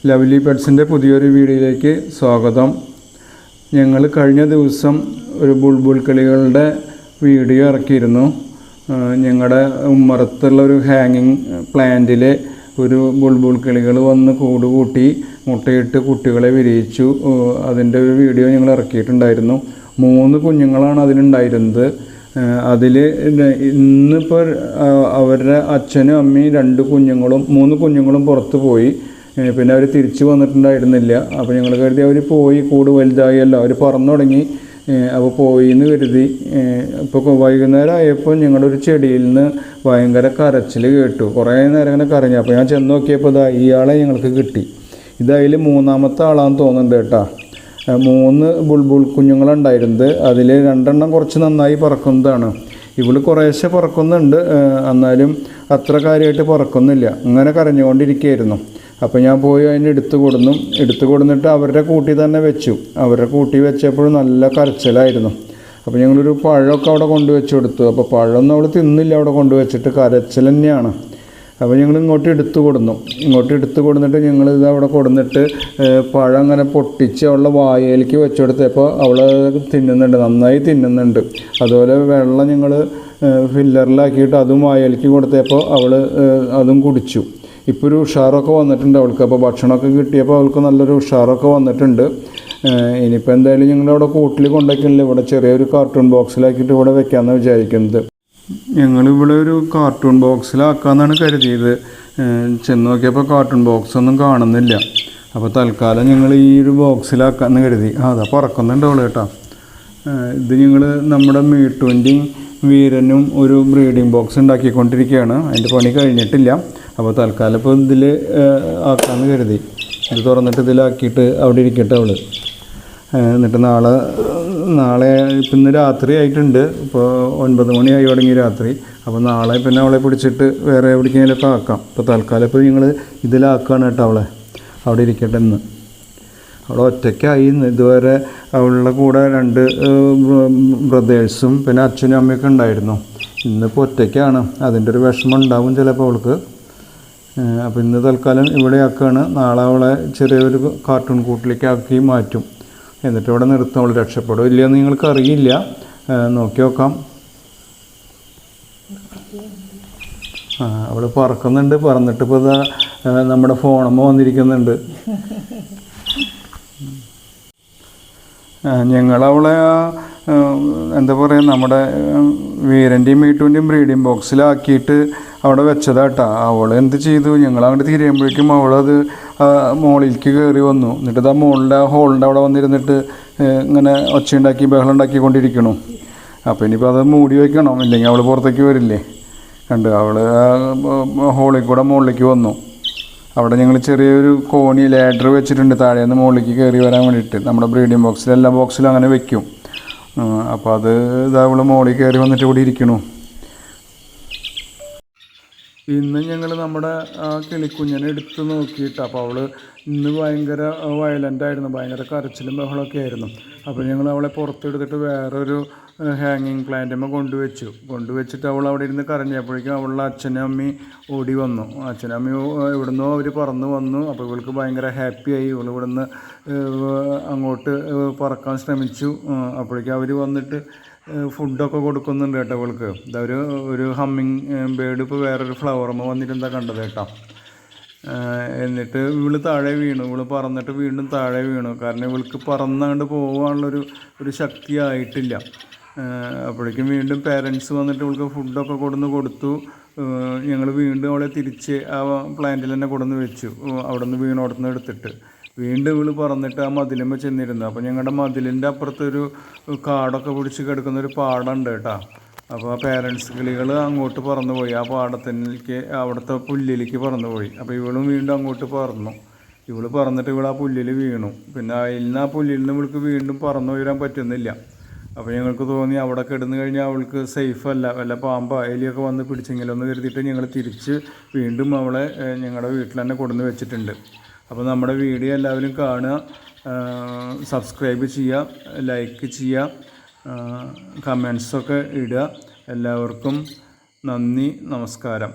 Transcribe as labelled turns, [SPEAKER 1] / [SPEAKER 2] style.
[SPEAKER 1] Lovely പെറ്റ്സിൻ്റെ പുതിയൊരു വീഡിയോയിലേക്ക് സ്വാഗതം. ഞങ്ങൾ കഴിഞ്ഞ ദിവസം ഒരു ബുൾബുൾ കിളികളുടെ വീഡിയോ ഇറക്കിയിരുന്നു. ഞങ്ങളുടെ ഉമ്മറത്തുള്ള ഒരു ഹാങ്ങിങ് പ്ലാന്റിൽ ഒരു ബുൾബുൾ കിളികൾ വന്ന് കൂട് കൂട്ടി മുട്ടയിട്ട് കുട്ടികളെ വിരിയിച്ചു. അതിൻ്റെ ഒരു വീഡിയോ ഞങ്ങൾ ഇറക്കിയിട്ടുണ്ടായിരുന്നു. 3 കുഞ്ഞുങ്ങളാണ് അതിലുണ്ടായിരുന്നത്. അതിൽ ഇന്നിപ്പോൾ അവരുടെ അച്ഛനും അമ്മയും 3 കുഞ്ഞുങ്ങളും പുറത്ത് പോയി. പിന്നെ അവർ തിരിച്ചു വന്നിട്ടുണ്ടായിരുന്നില്ല. അപ്പോൾ ഞങ്ങൾ കരുതി അവർ പോയി, കൂട് വലുതായല്ലോ, അവർ പറന്നു തുടങ്ങി. അപ്പോൾ പോയി എന്ന് കരുതി. ഇപ്പോൾ വൈകുന്നേരം ആയപ്പോൾ ഞങ്ങളുടെ ഒരു ചെടിയിൽ നിന്ന് ഭയങ്കര കരച്ചിൽ കേട്ടു. കുറേ നേരം ഇങ്ങനെ കരഞ്ഞു. അപ്പോൾ ഞാൻ ചെന്ന് നോക്കിയപ്പോൾ ഇയാളെ ഞങ്ങൾക്ക് കിട്ടി. ഇതതിൽ 3ാമത്തെ ആളാണെന്ന് തോന്നുന്നുണ്ട് കേട്ടോ. 3 ബുൾബുൾ കുഞ്ഞുങ്ങളുണ്ടായിരുന്നത്. അതിൽ 2 എണ്ണം കുറച്ച് നന്നായി പറക്കുന്നതാണ്. ഇവള് കുറേശ്ശെ പറക്കുന്നുണ്ട്, എന്നാലും കാര്യമായിട്ട് പറക്കുന്നില്ല. അങ്ങനെ കരഞ്ഞുകൊണ്ടിരിക്കുകയായിരുന്നു. അപ്പോൾ ഞാൻ പോയി അതിനെ എടുത്തു കൊടുന്നിട്ട് അവരുടെ കൂട്ടി തന്നെ വെച്ചു. അവരുടെ കൂട്ടി വെച്ചപ്പോൾ നല്ല കരച്ചിലായിരുന്നു. അപ്പോൾ ഞങ്ങളൊരു പഴമൊക്കെ അവിടെ കൊണ്ടുവച്ച് കൊടുത്തു. അപ്പോൾ പഴമൊന്നും അവൾ തിന്നില്ല. അവിടെ കൊണ്ടുവച്ചിട്ട് കരച്ചിൽ തന്നെയാണ്. അപ്പോൾ ഞങ്ങൾ ഇങ്ങോട്ട് എടുത്തു കൊടുന്നിട്ട് ഞങ്ങളിത് അവിടെ കൊടുന്നിട്ട് പഴം അങ്ങനെ പൊട്ടിച്ച് അവളുടെ വായയിലേക്ക് വെച്ച് കൊടുത്തപ്പോൾ അവൾ തിന്നുന്നുണ്ട്, നന്നായി തിന്നുന്നുണ്ട്. അതുപോലെ വെള്ളം ഞങ്ങൾ ഫില്ലറിലാക്കിയിട്ട് അതും വായയിലേക്ക് കൊടുത്തപ്പോൾ അവൾ അതും കുടിച്ചു. ഇപ്പോൾ ഒരു ഉഷാറൊക്കെ വന്നിട്ടുണ്ട് അവൾക്ക്. അപ്പോൾ ഭക്ഷണമൊക്കെ കിട്ടിയപ്പോൾ അവൾക്ക് നല്ലൊരു ഉഷാറൊക്കെ വന്നിട്ടുണ്ട്. ഇനിയിപ്പോൾ എന്തായാലും ഞങ്ങളവിടെ കൂട്ടിൽ കൊണ്ടുവയ്ക്കുന്നില്ല. ഇവിടെ ചെറിയൊരു കാർട്ടൂൺ ബോക്സിലാക്കിയിട്ട് ഇവിടെ വെക്കാമെന്ന് വിചാരിക്കുന്നത്. ഞങ്ങളിവിടെ ഒരു കാർട്ടൂൺ ബോക്സിലാക്കാമെന്നാണ് കരുതിയത്. ചെന്ന് നോക്കിയപ്പോൾ കാർട്ടൂൺ ബോക്സൊന്നും കാണുന്നില്ല. അപ്പോൾ തൽക്കാലം ഞങ്ങൾ ഈ ഒരു ബോക്സിലാക്കാമെന്ന് കരുതി. അതാ പറക്കുന്നുണ്ട് അവൾ കേട്ടോ. ഇത് ഞങ്ങൾ നമ്മുടെ മീട്ടുവിൻ്റെയും വീരനും ഒരു ബ്രീഡിംഗ് ബോക്സ് ഉണ്ടാക്കിക്കൊണ്ടിരിക്കുകയാണ്. അതിൻ്റെ പണി കഴിഞ്ഞിട്ടില്ല. അപ്പോൾ തൽക്കാലം ഇപ്പോൾ ഇതിൽ ആക്കാമെന്ന് കരുതി. ഇത് തുറന്നിട്ട് ഇതിലാക്കിയിട്ട് അവിടെ ഇരിക്കട്ടെ അവൾ. എന്നിട്ട് നാളെ ഇപ്പം ഇന്ന് രാത്രി ആയിട്ടുണ്ട്. ഇപ്പോൾ 9 മണിയായി തുടങ്ങി രാത്രി. അപ്പോൾ നാളെ പിന്നെ അവളെ പിടിച്ചിട്ട് വേറെ എവിടേക്കെങ്കിലുമൊക്കെ ആക്കാം. ഇപ്പോൾ തൽക്കാലം ഇപ്പോൾ ഞങ്ങൾ ഇതിലാക്കുകയാണ് കേട്ടോ അവളെ. അവിടെ ഇരിക്കട്ടെ ഇന്ന്. അവൾ ഒറ്റയ്ക്കായി. ഇതുവരെ അവളുടെ കൂടെ 2 ബ്രദേഴ്സും പിന്നെ അച്ഛനും അമ്മയൊക്കെ ഉണ്ടായിരുന്നു. ഇന്നിപ്പോൾ ഒറ്റയ്ക്കാണ്. അതിൻ്റെ ഒരു വിഷമം ഉണ്ടാവും ചിലപ്പോൾ അവൾക്ക്. അപ്പോൾ ഇന്ന് തൽക്കാലം ഇവിടെ ആക്കുകയാണ്. നാളെ അവളെ ചെറിയൊരു കാർട്ടൂൺ കൂട്ടിലേക്ക് ആക്കി മാറ്റും. എന്നിട്ട് ഇവിടെ നിർത്തും. അവൾ രക്ഷപ്പെടും ഇല്ലയെന്ന് നിങ്ങൾക്ക് അറിയില്ല. നോക്കി നോക്കാം. അവൾ പറക്കുന്നുണ്ട്. പറന്നിട്ട് ഇപ്പോൾ നമ്മുടെ ഫോണമ്മ വന്നിരിക്കുന്നുണ്ട്. ഞങ്ങളവളെ എന്താ പറയുക, നമ്മുടെ വീരൻ്റെയും മീട്ടുവിൻ്റെയും ബ്രീഡിംഗ് ബോക്സിലാക്കിയിട്ട് അവിടെ വെച്ചതാട്ടാ. അവൾ എന്ത് ചെയ്തു, ഞങ്ങളങ്ങോട്ട് തിരിയുമ്പോഴേക്കും അവളത് മുകളിലേക്ക് കയറി വന്നു. എന്നിട്ട് മുകളിലെ ഹോളിൻ്റെ അവിടെ വന്നിരുന്നിട്ട് ഇങ്ങനെ ഒച്ചയുണ്ടാക്കി ബഹളം ഉണ്ടാക്കിക്കൊണ്ടിരിക്കണു. അപ്പോൾ ഇനിയിപ്പോൾ അത് മൂടി വയ്ക്കണം, ഇല്ലെങ്കിൽ അവൾ പുറത്തേക്ക് വരില്ലേ. കണ്ട് അവൾ ഹോളിൽ കൂടെ മുകളിലേക്ക് വന്നു. അവിടെ ഞങ്ങൾ ചെറിയൊരു കോണി ലാഡർ വെച്ചിട്ടുണ്ട് താഴെ നിന്ന് മുകളിലേക്ക് കയറി വരാൻ വേണ്ടിയിട്ട്. നമ്മുടെ ബ്രീഡിംഗ് ബോക്സിൽ എല്ലാ ബോക്സിലും അങ്ങനെ വെക്കും. അപ്പോൾ അത് അവൾ മുകളിൽ കയറി വന്നിട്ട് ഇവിടെ ഇരിക്കണു. ഇന്ന് ഞങ്ങൾ നമ്മുടെ ആ കിളിക്കുഞ്ഞിനെ എടുത്ത് നോക്കിയിട്ട്, അപ്പോൾ അവൾ ഇന്ന് ഭയങ്കര വയലൻ്റായിരുന്നു. ഭയങ്കര കരച്ചിലും ബഹളമൊക്കെ ആയിരുന്നു. അപ്പോൾ ഞങ്ങൾ അവളെ പുറത്തെടുത്തിട്ട് വേറൊരു ഹാങ്ങിങ് പ്ലാന്റുമ്മ കൊണ്ടുവച്ചിട്ട് അവൾ അവിടെ ഇരുന്ന് കരഞ്ഞപ്പോഴേക്കും അവളുടെ അച്ഛനും അമ്മയും ഓടി വന്നു. അച്ഛനും അമ്മയും ഇവിടുന്നോ അവർ പറന്ന് വന്നു. അപ്പോൾ ഇവൾക്ക് ഭയങ്കര ഹാപ്പിയായി. ഇവൾ ഇവിടുന്ന് അങ്ങോട്ട് പറക്കാൻ ശ്രമിച്ചു. അപ്പോഴേക്കും അവർ വന്നിട്ട് ഫുഡൊക്കെ കൊടുക്കുന്നുണ്ട് കേട്ടോ ഇവൾക്ക്. ഒരു ഹമ്മിങ് ബേർഡ് ഇപ്പോൾ വേറൊരു ഫ്ലവറുമ്മ വന്നിട്ട് എന്താ കണ്ടത് കേട്ടോ. എന്നിട്ട് ഇവള് താഴെ വീണു. ഇവള് പറന്നിട്ട് വീണ്ടും താഴെ വീണു. കാരണം ഇവൾക്ക് പറന്നങ്ങോട്ട് പോകാനുള്ളൊരു ശക്തി ആയിട്ടില്ല. അപ്പോഴേക്കും വീണ്ടും പേരൻസ് വന്നിട്ട് ഇവൾക്ക് ഫുഡൊക്കെ കൊടുത്തു. ഞങ്ങൾ വീണ്ടും അവളെ തിരിച്ച് ആ പ്ലാന്റിൽ തന്നെ വെച്ചു. അവിടെ നിന്ന് വീണോടത്തുനിന്ന് എടുത്തിട്ട് വീണ്ടും ഇവള് പറന്നിട്ട് ആ മതിലുമ്മ ചെന്നിരുന്നു. അപ്പോൾ ഞങ്ങളുടെ മതിലിൻ്റെ അപ്പുറത്തൊരു കാടൊക്കെ പിടിച്ച് കിടക്കുന്നൊരു പാടമുണ്ട് കേട്ടോ. അപ്പോൾ ആ പേരൻസ് കിളികൾ അങ്ങോട്ട് പറന്നുപോയി. ആ പാടത്തിലേക്ക് അവിടുത്തെ പുല്ലിലേക്ക് പറന്നുപോയി. അപ്പോൾ ഇവളും വീണ്ടും അങ്ങോട്ട് പറന്നു. ഇവള് പറന്നിട്ട് ഇവൾ ആ പുല്ലിൽ വീണു. പിന്നെ അതിൽ നിന്ന് ആ പുല്ലിൽ നിന്ന് ഇവൾക്ക് വീണ്ടും പറന്നു ഉയരാൻ പറ്റുന്നില്ല. അപ്പോൾ ഞങ്ങൾക്ക് തോന്നി അവിടെ കിടന്നു കഴിഞ്ഞാൽ അവൾക്ക് സേഫല്ല, വല്ല പാമ്പോ എലിയൊക്കെ വന്ന് പിടിച്ചെങ്കിലും ഒന്ന് കരുതിയിട്ട് ഞങ്ങൾ തിരിച്ച് വീണ്ടും അവളെ ഞങ്ങളുടെ വീട്ടിൽ തന്നെ വെച്ചിട്ടുണ്ട്. അപ്പോൾ നമ്മുടെ വീഡിയോ എല്ലാവരും കാണുക, സബ്സ്ക്രൈബ് ചെയ്യുക, ലൈക്ക് ചെയ്യുക, കമൻസൊക്കെ ഇടുക. എല്ലാവർക്കും നന്ദി, നമസ്കാരം.